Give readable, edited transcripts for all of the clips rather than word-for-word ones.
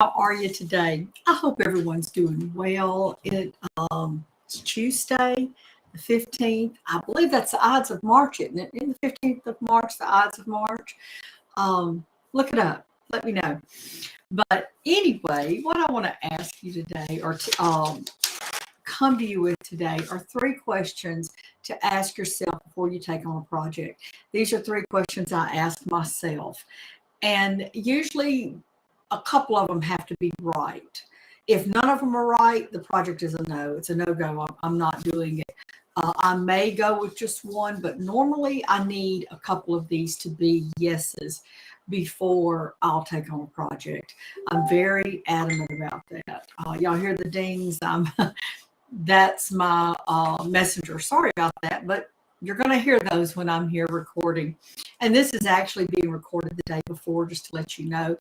How are you today? I hope everyone's doing well. It's Tuesday, the 15th. I believe that's the Ides of March, isn't it? In the 15th of March, the Ides of March. Look it up. Let me know. But anyway, what I want to ask you today, or to come to you with today, are three questions to ask yourself before you take on a project. These are three questions I ask myself. And usually a couple of them have to be right. If none of them are right, the project is a no. It's a no-go. I'm not doing it. I may go with just one, but normally I need a couple of these to be yeses before I'll take on a project. I'm very adamant about that. Y'all hear the dings. That's my messenger. Sorry about that, but you're going to hear those when I'm here recording. And this is actually being recorded the day before, just to let you know.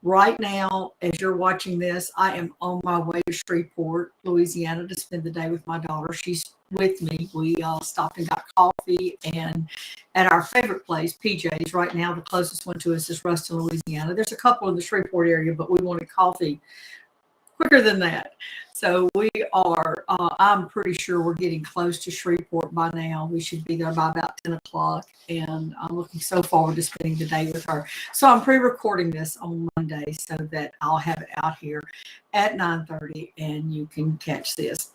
Right now, as you're watching this, I am on my way to Shreveport, Louisiana, to spend the day with my daughter. She's with me. We stopped and got coffee and at our favorite place, PJ's. Right now, the closest one to us is Ruston, Louisiana. There's a couple in the Shreveport area, but we wanted coffee quicker than that. So we are, I'm pretty sure we're getting close to Shreveport by now. We should be there by about 10 o'clock. And I'm looking so forward to spending the day with her. So I'm pre-recording this on Monday so that I'll have it out here at 9:30 and you can catch this.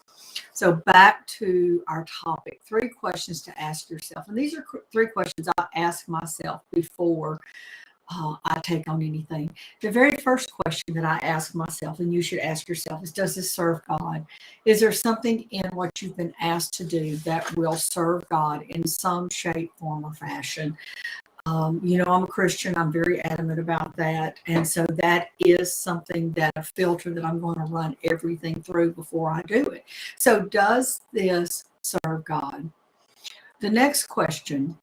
So back to our topic, three questions to ask yourself. And these are three questions I ask myself before I take on anything. The very first question that I ask myself, and you should ask yourself, is, does this serve God? Is there something in what you've been asked to do that will serve God in some shape, form, or fashion? I'm a Christian. I'm very adamant about that. And so that is something, that a filter that I'm going to run everything through before I do it. So does this serve God? The next question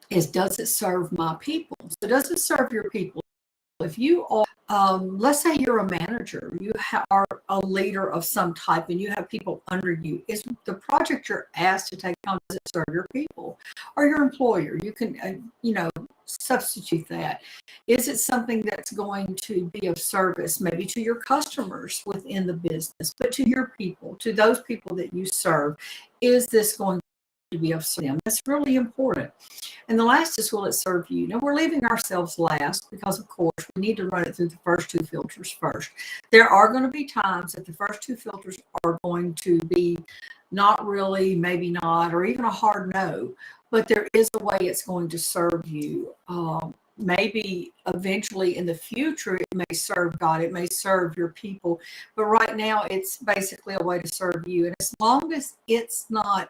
is, does it serve my people? So does it serve your people? If you are, let's say you're a manager, you are a leader of some type, and you have people under you, is the project you're asked to take on, does it serve your people or your employer? You can, substitute that. Is it something that's going to be of service, maybe to your customers within the business, but to your people, to those people that you serve? Is this going to be of them? That's really important. And the last is, will it serve you? Now, we're leaving ourselves last because, of course, we need to run it through the first two filters first. There are going to be times that the first two filters are going to be not really, maybe not, or even a hard no, but there is a way it's going to serve you. Maybe eventually in the future, it may serve God, it may serve your people, but right now it's basically a way to serve you. And as long as it's not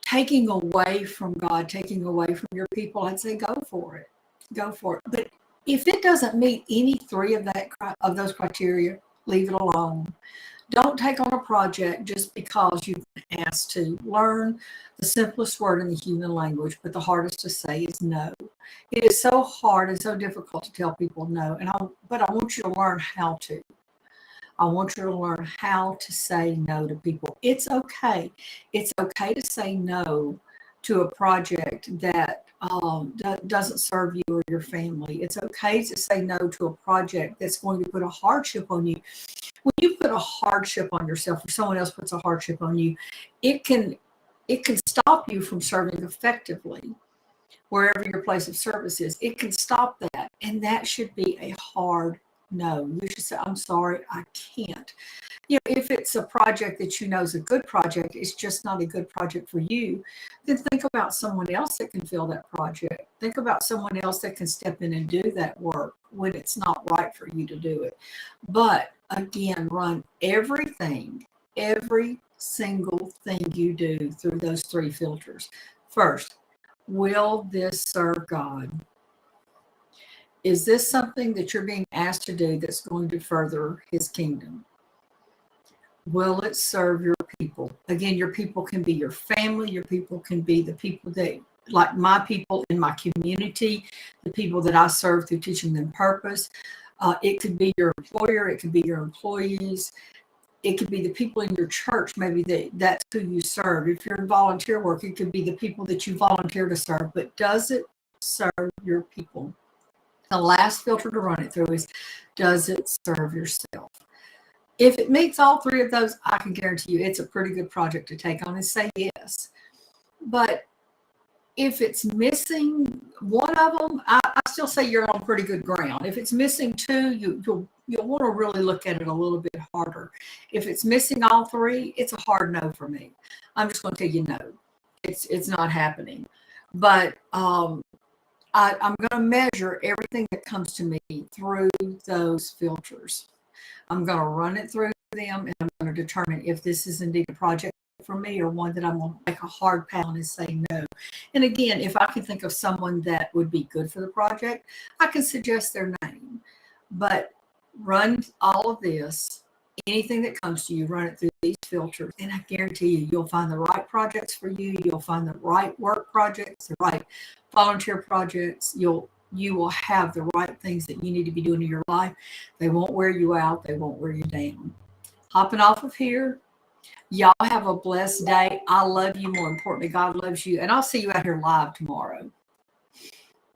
taking away from God, taking away from your people, I'd say go for it. Go for it. But if it doesn't meet any three of those criteria, leave it alone. Don't take on a project just because you've been asked to. Learn the simplest word in the human language, but the hardest to say is no. It is so hard and so difficult to tell people no, but I want you to learn how to. I want you to learn how to say no to people. It's okay. It's okay to say no to a project that doesn't serve you or your family. It's okay to say no to a project that's going to put a hardship on you. When you put a hardship on yourself, or someone else puts a hardship on you, it can stop you from serving effectively wherever your place of service is. It can stop that, and that should be a hard no. You should say, I'm sorry, I can't. If it's a project that you know is a good project, it's just not a good project for you, then think about someone else that can fill that project. Think about someone else that can step in and do that work when it's not right for you to do it. But again, run everything, every single thing you do through those three filters. First, will this serve God? Is this something that you're being asked to do that's going to further his kingdom? Will it serve your people? Again, your people can be your family. Your people can be the people that, like my people in my community, the people that I serve through teaching them purpose. It could be your employer. It could be your employees. It could be the people in your church. Maybe that's who you serve. If you're in volunteer work, it could be the people that you volunteer to serve. But does it serve your people? The last filter to run it through is, does it serve yourself? If it meets all three of those, I can guarantee you it's a pretty good project to take on and say yes. But if it's missing one of them, I still say you're on pretty good ground. If it's missing two, you'll want to really look at it a little bit harder. If it's missing all three, it's a hard no for me. I'm just going to tell you no. It's not happening. But I'm going to measure everything that comes to me through those filters. I'm going to run it through them, and I'm going to determine if this is indeed a project for me or one that I'm going to make a hard pass on and say no. And again, if I can think of someone that would be good for the project, I can suggest their name. But run all of this, anything that comes to you, run it through these filters, and I guarantee you, you'll find the right projects for you. You'll find the right work projects, the right volunteer projects. You will have the right things that you need to be doing in your life. They won't wear you out. They won't wear you down. Hopping off of here. Y'all have a blessed day. I love you. More importantly, God loves you. And I'll see you out here live tomorrow.